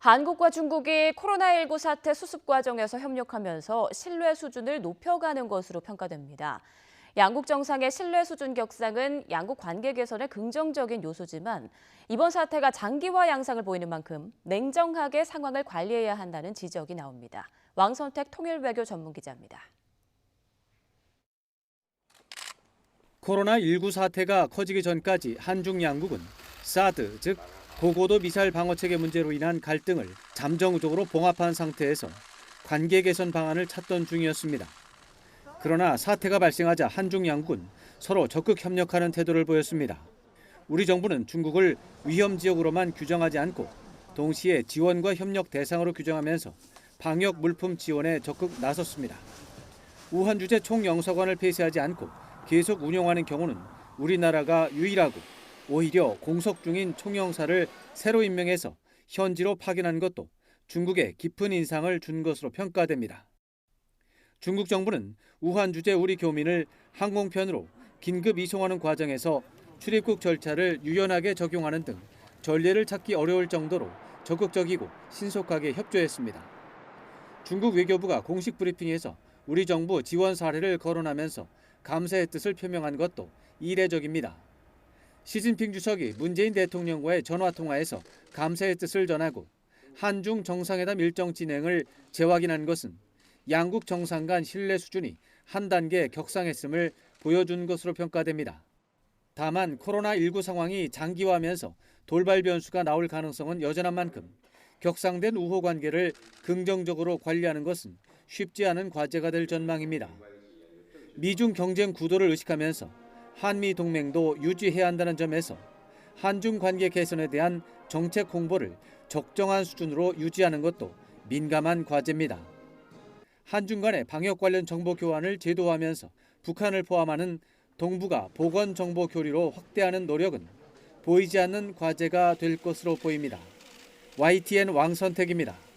한국과 중국이 코로나19 사태 수습 과정에서 협력하면서 신뢰 수준을 높여가는 것으로 평가됩니다. 양국 정상의 신뢰 수준 격상은 양국 관계 개선에 긍정적인 요소지만 이번 사태가 장기화 양상을 보이는 만큼 냉정하게 상황을 관리해야 한다는 지적이 나옵니다. 왕선택 통일외교 전문기자입니다. 코로나19 사태가 커지기 전까지 한중 양국은 사드, 즉 고고도 미사일 방어체계 문제로 인한 갈등을 잠정적으로 봉합한 상태에서 관계 개선 방안을 찾던 중이었습니다. 그러나 사태가 발생하자 한중 양국은 서로 적극 협력하는 태도를 보였습니다. 우리 정부는 중국을 위험 지역으로만 규정하지 않고 동시에 지원과 협력 대상으로 규정하면서 방역 물품 지원에 적극 나섰습니다. 우한 주재 총영사관을 폐쇄하지 않고 계속 운영하는 경우는 우리나라가 유일하고 오히려 공석 중인 총영사를 새로 임명해서 현지로 파견한 것도 중국에 깊은 인상을 준 것으로 평가됩니다. 중국 정부는 우한 주재 우리 교민을 항공편으로 긴급 이송하는 과정에서 출입국 절차를 유연하게 적용하는 등 전례를 찾기 어려울 정도로 적극적이고 신속하게 협조했습니다. 중국 외교부가 공식 브리핑에서 우리 정부 지원 사례를 거론하면서 감사의 뜻을 표명한 것도 이례적입니다. 시진핑 주석이 문재인 대통령과의 전화통화에서 감사의 뜻을 전하고 한중 정상회담 일정 진행을 재확인한 것은 양국 정상 간 신뢰 수준이 한 단계 격상했음을 보여준 것으로 평가됩니다. 다만 코로나19 상황이 장기화하면서 돌발 변수가 나올 가능성은 여전한 만큼 격상된 우호 관계를 긍정적으로 관리하는 것은 쉽지 않은 과제가 될 전망입니다. 미중 경쟁 구도를 의식하면서 한미 동맹도 유지해야 한다는 점에서 한중 관계 개선에 대한 정책 홍보를 적정한 수준으로 유지하는 것도 민감한 과제입니다. 한중 간의 방역 관련 정보 교환을 제도화하면서 북한을 포함하는 동북아 보건 정보 교류로 확대하는 노력은 보이지 않는 과제가 될 것으로 보입니다. YTN 왕선택입니다.